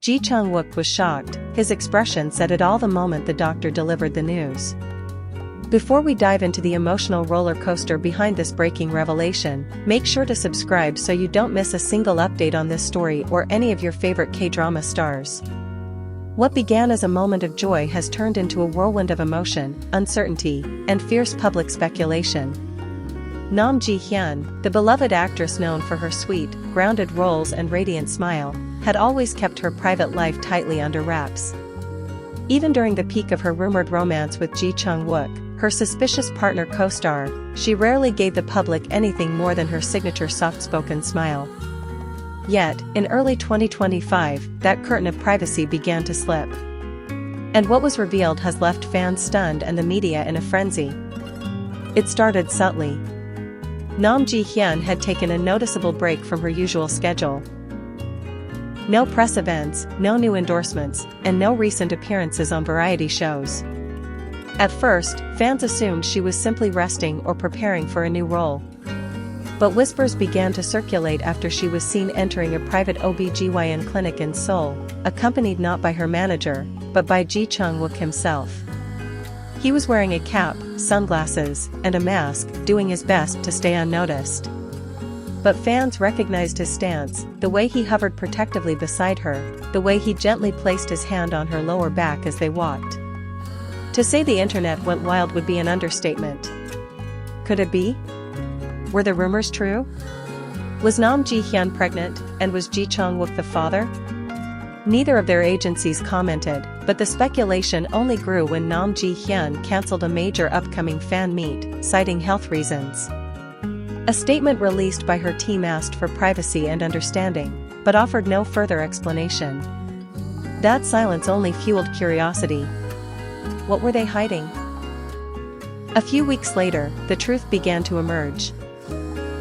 Chang Wook was shocked. His expression said it all the moment the doctor delivered the news. Before we dive into the emotional roller coaster behind this breaking revelation, make sure to subscribe so you don't miss a single update on this story or any of your favorite K-drama stars. What began as a moment of joy has turned into a whirlwind of emotion, uncertainty, and fierce public speculation. Nam Ji-hyun, the beloved actress known for her sweet, grounded roles and radiant smile, had always kept her private life tightly under wraps. Even during the peak of her rumored romance with Chang Wook, her suspicious partner co-star, she rarely gave the public anything more than her signature soft-spoken smile. Yet, in early 2025, that curtain of privacy began to slip. And what was revealed has left fans stunned and the media in a frenzy. It started subtly. Nam Ji-hyun had taken a noticeable break from her usual schedule. No press events, no new endorsements, and no recent appearances on variety shows. At first, fans assumed she was simply resting or preparing for a new role. But whispers began to circulate after she was seen entering a private OB/GYN clinic in Seoul, accompanied not by her manager, but by Chang Wook himself. He was wearing a cap, sunglasses, and a mask, doing his best to stay unnoticed. But fans recognized his stance, the way he hovered protectively beside her, the way he gently placed his hand on her lower back as they walked. To say the internet went wild would be an understatement. Could it be? Were the rumors true? Was Nam Ji-hyun pregnant, and was Chang Wook the father? Neither of their agencies commented, but the speculation only grew when Nam Ji-hyun cancelled a major upcoming fan meet, citing health reasons. A statement released by her team asked for privacy and understanding, but offered no further explanation. That silence only fueled curiosity. What were they hiding? A few weeks later, the truth began to emerge.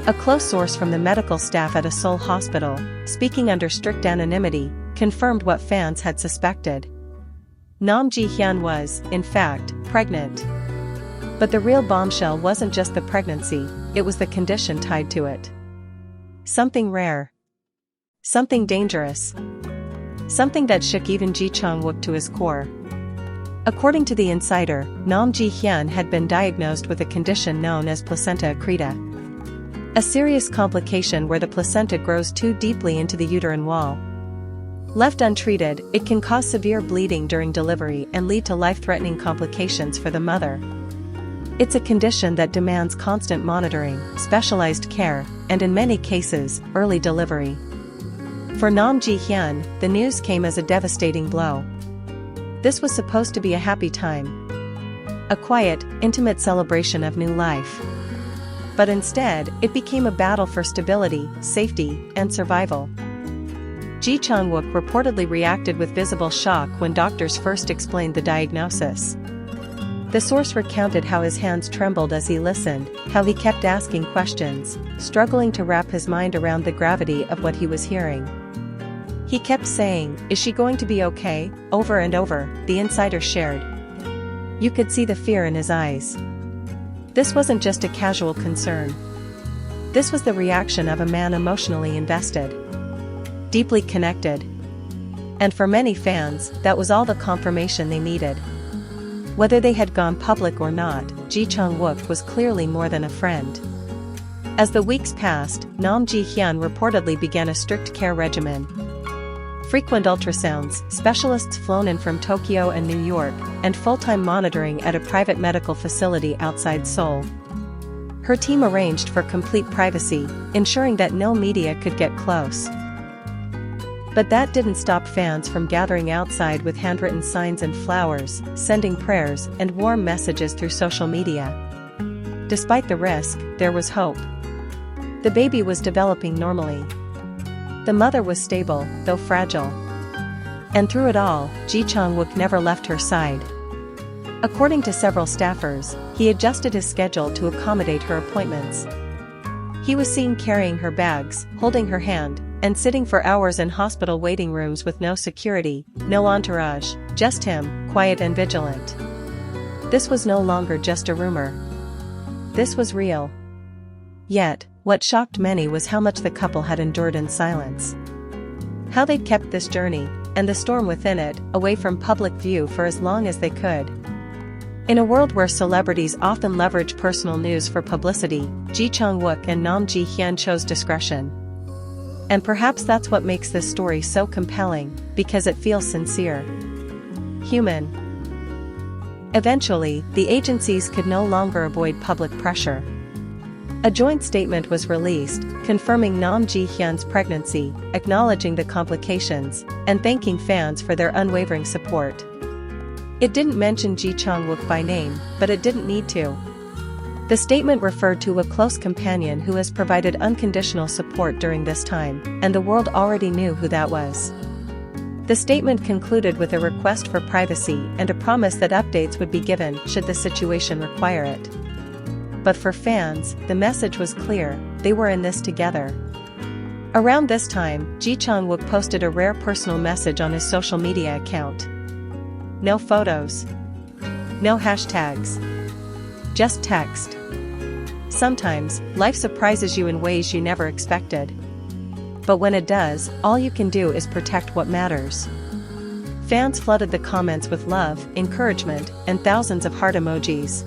A close source from the medical staff at a Seoul hospital, speaking under strict anonymity, confirmed what fans had suspected. Nam Ji-hyun was, in fact, pregnant. But the real bombshell wasn't just the pregnancy, it was the condition tied to it. Something rare. Something dangerous. Something that shook even Chang Wook to his core. According to the insider, Nam Ji-hyun had been diagnosed with a condition known as placenta accreta. A serious complication where the placenta grows too deeply into the uterine wall. Left untreated, it can cause severe bleeding during delivery and lead to life-threatening complications for the mother. It's a condition that demands constant monitoring, specialized care, and in many cases, early delivery. For Nam Ji-hyun, the news came as a devastating blow. This was supposed to be a happy time. A quiet, intimate celebration of new life. But instead, it became a battle for stability, safety, and survival. Chang Wook reportedly reacted with visible shock when doctors first explained the diagnosis. The source recounted how his hands trembled as he listened, how he kept asking questions, struggling to wrap his mind around the gravity of what he was hearing. He kept saying, "Is she going to be okay?" over and over, the insider shared. You could see the fear in his eyes. This wasn't just a casual concern. This was the reaction of a man emotionally invested. Deeply connected. And for many fans, that was all the confirmation they needed. Whether they had gone public or not, Chang Wook was clearly more than a friend. As the weeks passed, Nam Ji-hyun reportedly began a strict care regimen. Frequent ultrasounds, specialists flown in from Tokyo and New York, and full-time monitoring at a private medical facility outside Seoul. Her team arranged for complete privacy, ensuring that no media could get close. But that didn't stop fans from gathering outside with handwritten signs and flowers, sending prayers and warm messages through social media. Despite the risk, there was hope. The baby was developing normally. The mother was stable, though fragile. And through it all, Chang Wook never left her side. According to several staffers, he adjusted his schedule to accommodate her appointments. He was seen carrying her bags, holding her hand, and sitting for hours in hospital waiting rooms with no security, no entourage, just him, quiet and vigilant. This was no longer just a rumor. This was real. Yet, what shocked many was how much the couple had endured in silence. How they'd kept this journey, and the storm within it, away from public view for as long as they could. In a world where celebrities often leverage personal news for publicity, Chang Wook and Hyun chose discretion. And perhaps that's what makes this story so compelling, because it feels sincere. Human. Eventually, the agencies could no longer avoid public pressure. A joint statement was released, confirming Hyun's pregnancy, acknowledging the complications, and thanking fans for their unwavering support. It didn't mention Chang Wook by name, but it didn't need to. The statement referred to a close companion who has provided unconditional support during this time, and the world already knew who that was. The statement concluded with a request for privacy and a promise that updates would be given should the situation require it. But for fans, the message was clear: they were in this together. Around this time, Chang Wook posted a rare personal message on his social media account. No photos. No hashtags. Just text. Sometimes, life surprises you in ways you never expected. But when it does, all you can do is protect what matters. Fans flooded the comments with love, encouragement, and thousands of heart emojis.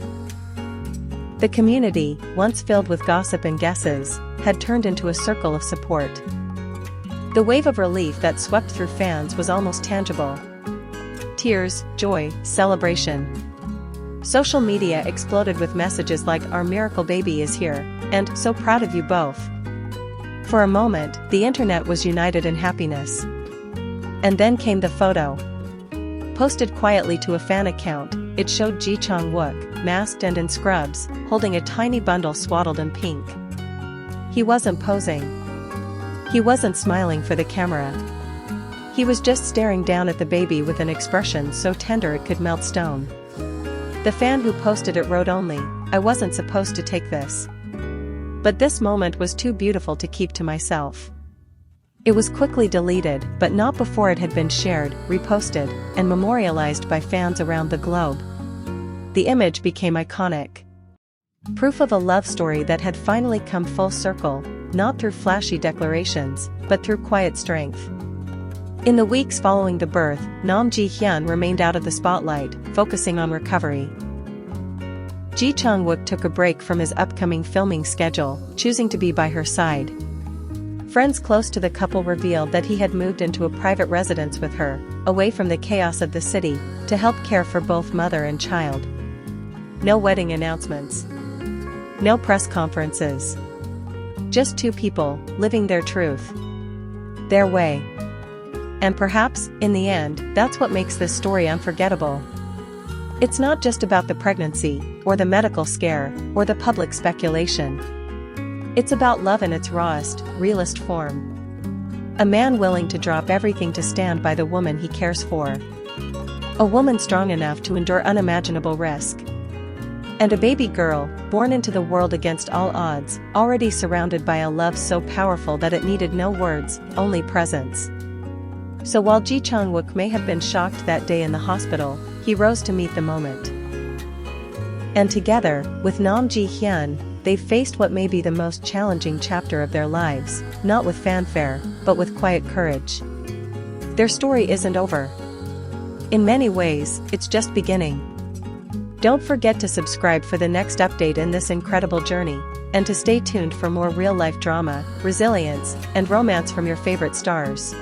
The community, once filled with gossip and guesses, had turned into a circle of support. The wave of relief that swept through fans was almost tangible. Tears, joy, celebration. Social media exploded with messages like "Our miracle baby is here," and "So proud of you both." For a moment, the internet was united in happiness. And then came the photo. Posted quietly to a fan account, it showed Chang Wook, masked and in scrubs, holding a tiny bundle swaddled in pink. He wasn't posing. He wasn't smiling for the camera. He was just staring down at the baby with an expression so tender it could melt stone. The fan who posted it wrote only, "I wasn't supposed to take this. But this moment was too beautiful to keep to myself." It was quickly deleted, but not before it had been shared, reposted, and memorialized by fans around the globe. The image became iconic. Proof of a love story that had finally come full circle, not through flashy declarations, but through quiet strength. In the weeks following the birth, Hyun remained out of the spotlight, focusing on recovery. Chang Wook took a break from his upcoming filming schedule, choosing to be by her side. Friends close to the couple revealed that he had moved into a private residence with her, away from the chaos of the city, to help care for both mother and child. No wedding announcements. No press conferences. Just two people, living their truth. Their way. And perhaps, in the end, that's what makes this story unforgettable. It's not just about the pregnancy, or the medical scare, or the public speculation. It's about love in its rawest, realest form. A man willing to drop everything to stand by the woman he cares for. A woman strong enough to endure unimaginable risk. And a baby girl, born into the world against all odds, already surrounded by a love so powerful that it needed no words, only presence. So while Chang Wook may have been shocked that day in the hospital, he rose to meet the moment. And together, with Hyun, they faced what may be the most challenging chapter of their lives, not with fanfare, but with quiet courage. Their story isn't over. In many ways, it's just beginning. Don't forget to subscribe for the next update in this incredible journey, and to stay tuned for more real-life drama, resilience, and romance from your favorite stars.